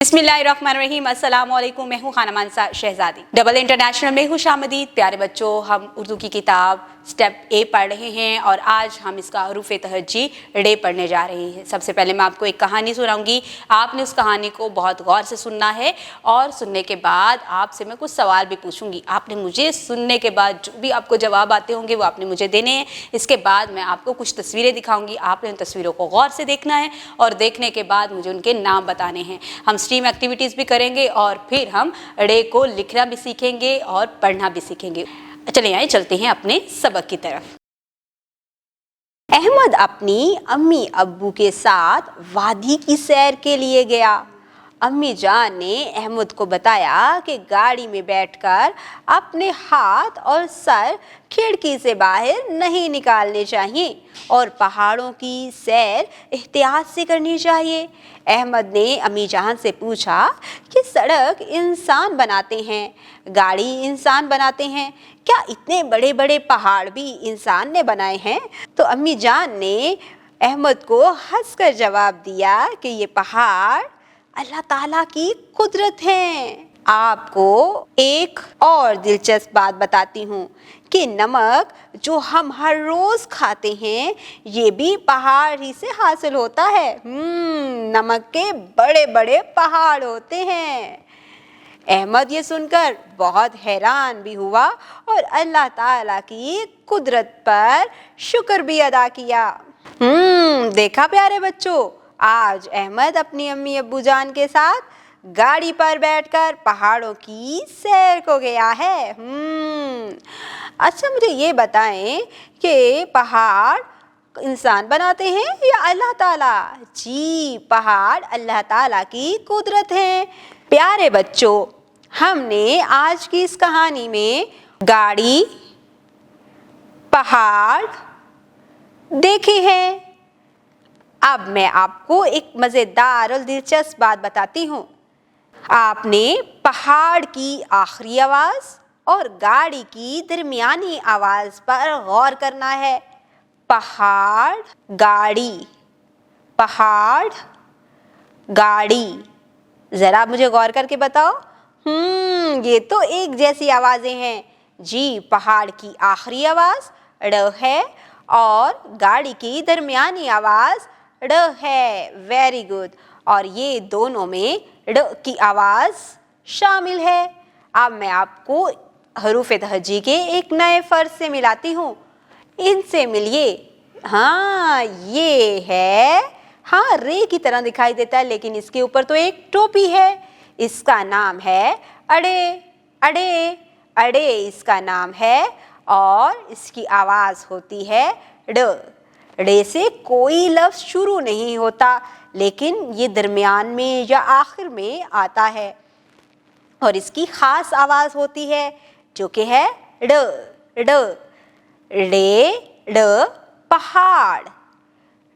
बिस्मिल्लाहिर्रहमानिर्रहीम, अस्सलाम वालेकुम। मैं हूँ खाना मानसा शहजादी। डबल इंटरनेशनल में खुश आमदीद। प्यारे बच्चों, हम उर्दू की किताब स्टेप ए पढ़ रहे हैं और आज हम इसका हरूफ तहज्जी ड़े पढ़ने जा रहे हैं। सबसे पहले मैं आपको एक कहानी सुनाऊंगी। आपने उस कहानी को बहुत गौर से सुनना है और सुनने के बाद आपसे मैं कुछ सवाल भी पूछूंगी। आपने मुझे सुनने के बाद जो भी आपको जवाब आते होंगे वो आपने मुझे देने हैं। इसके बाद मैं आपको कुछ तस्वीरें दिखाऊंगी, आपने उन तस्वीरों को गौर से देखना है और देखने के बाद मुझे उनके नाम बताने हैं। हम स्ट्रीम एक्टिविटीज़ भी करेंगे और फिर हम ड़े को लिखना भी सीखेंगे और पढ़ना भी सीखेंगे। चलिए आइए चलते हैं अपने सबक की तरफ। अहमद अपनी अम्मी अब्बू के साथ वादी की सैर के लिए गया। अम्मी जान ने अहमद को बताया कि गाड़ी में बैठकर अपने हाथ और सर खिड़की से बाहर नहीं निकालने चाहिए और पहाड़ों की सैर एहतियात से करनी चाहिए। अहमद ने अम्मी जान से पूछा कि सड़क इंसान बनाते हैं, गाड़ी इंसान बनाते हैं, क्या इतने बड़े बड़े पहाड़ भी इंसान ने बनाए हैं? तो अम्मी जान ने अहमद को हंसकर जवाब दिया कि ये पहाड़ अल्लाह ताला की कुदरत है। आपको एक और दिलचस्प बात बताती हूँ कि नमक जो हम हर रोज खाते हैं ये भी पहाड़ ही से हासिल होता है। नमक के बड़े बड़े पहाड़ होते हैं। अहमद ये सुनकर बहुत हैरान भी हुआ और अल्लाह ताला की कुदरत पर शुक्र भी अदा किया। देखा प्यारे बच्चों, आज अहमद अपनी अम्मी अब्बू जान के साथ गाड़ी पर बैठकर पहाड़ों की सैर को गया है। अच्छा मुझे ये बताएं कि पहाड़ इंसान बनाते हैं या अल्लाह ताला? जी, पहाड़ अल्लाह ताला की कुदरत है। प्यारे बच्चों, हमने आज की इस कहानी में गाड़ी, पहाड़ देखे हैं। अब मैं आपको एक मज़ेदार और दिलचस्प बात बताती हूँ। आपने पहाड़ की आखिरी आवाज़ और गाड़ी की दरमियानी आवाज़ पर गौर करना है। पहाड़, गाड़ी, पहाड़, गाड़ी। ज़रा मुझे गौर करके बताओ। ये तो एक जैसी आवाज़ें हैं। जी, पहाड़ की आखिरी आवाज़ ड़ है और गाड़ी की दरमियानी आवाज़ ड़ है। Very good. और ये दोनों में ड़ की आवाज़ शामिल है। अब मैं आपको हरूफ तहज्जी के एक नए फ़र्ज़ से मिलाती हूँ। इनसे मिलिए। हाँ, ये है, हाँ रे की तरह दिखाई देता है लेकिन इसके ऊपर तो एक टोपी है। इसका नाम है अड़े। अड़े, अड़े इसका नाम है और इसकी आवाज़ होती है ड़। ड़े से कोई लफ्ज़ शुरू नहीं होता लेकिन ये दरमियान में या आखिर में आता है और इसकी ख़ास आवाज़ होती है जो कि है ड़। ड़, ड़े, ड़ पहाड़,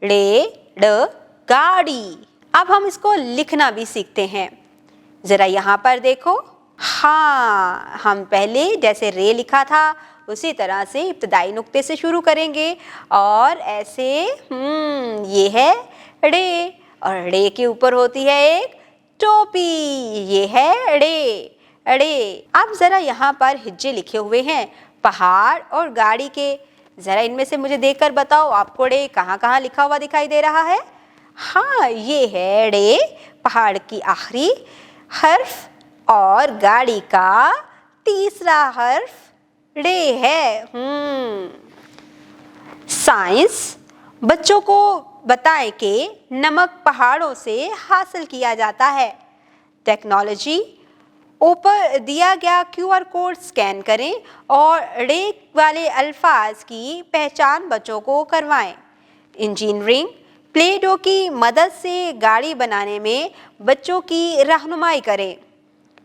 ड़े, ड़ गाड़ी। अब हम इसको लिखना भी सीखते हैं। ज़रा यहाँ पर देखो। हाँ, हम पहले जैसे रे लिखा था उसी तरह से इब्तदाई नुक्ते से शुरू करेंगे और ऐसे ये है ड़े और ड़े के ऊपर होती है एक टोपी। ये है ड़े, ड़े। अब ज़रा यहाँ पर हिज्जे लिखे हुए हैं पहाड़ और गाड़ी के। ज़रा इनमें से मुझे देखकर बताओ आपको ड़े कहाँ कहाँ लिखा हुआ दिखाई दे रहा है? हाँ, ये है ड़े, पहाड़ की आखिरी हर्फ और गाड़ी का तीसरा हर्फ ड़े है। साइंस बच्चों को बताएं कि नमक पहाड़ों से हासिल किया जाता है। टेक्नोलॉजी, ऊपर दिया गया QR कोड स्कैन करें और ड़े वाले अल्फाज की पहचान बच्चों को करवाएं। इंजीनियरिंग, प्ले डो की मदद से गाड़ी बनाने में बच्चों की रहनुमाई करें।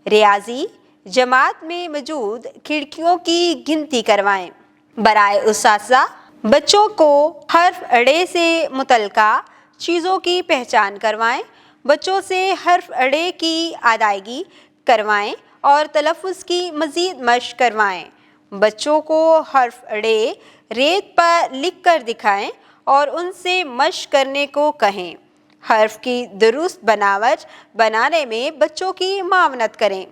रियाजी, जमात में मौजूद खिड़कियों की गिनती करवाएं। बराए उस्ताज़ा, बच्चों को हर्फ ड़े से मुतल्लिका चीज़ों की पहचान करवाएं। बच्चों से हर्फ ड़े की अदायगी करवाएं और तलफ़्फ़ुज़ की मज़ीद मश्क करवाएं। बच्चों को हर्फ ड़े रेत पर लिख कर दिखाएं और उनसे मश्क करने को कहें। حرف کی درست بناوٹ بنانے میں بچوں کی معاونت کریں۔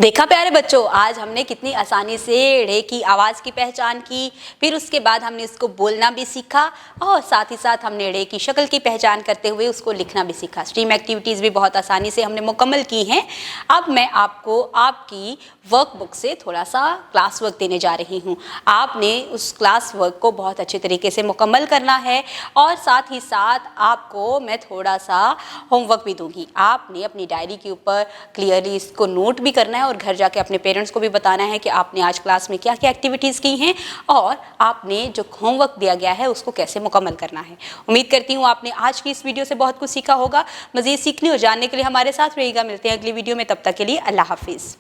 دیکھا پیارے بچوں، آج ہم نے کتنی آسانی سے ڑ کی آواز کی پہچان کی، پھر اس کے بعد ہم نے اس کو بولنا بھی سیکھا اور ساتھ ہی ساتھ ہم نے ڑ کی شکل کی پہچان کرتے ہوئے اس کو لکھنا بھی سیکھا۔ اسٹریم ایکٹیویٹیز بھی بہت آسانی سے ہم نے مکمل کی ہیں۔ اب میں آپ کو آپ کی ورک بک سے تھوڑا سا کلاس ورک دینے جا رہی ہوں۔ آپ نے اس کلاس ورک کو بہت اچھے طریقے سے مکمل کرنا ہے اور ساتھ ہی ساتھ آپ کو میں تھوڑا سا ہوم ورک بھی دوں گی۔ آپ نے اپنی ڈائری کے اوپر کلیئرلی اس کو نوٹ بھی کرنا ہے اور گھر جا کے اپنے پیرنٹس کو بھی بتانا ہے کہ آپ نے آج کلاس میں کیا کیا ایکٹیویٹیز کی ہیں اور آپ نے جو ہوم ورک دیا گیا ہے اس کو کیسے مکمل کرنا ہے۔ امید کرتی ہوں آپ نے آج کی اس ویڈیو سے بہت کچھ سیکھا ہوگا۔ مزید سیکھنے اور جاننے کے لیے ہمارے ساتھ رہیے گا۔ ملتے ہیں اگلی ویڈیو میں، تب تک کے لیے اللہ حافظ۔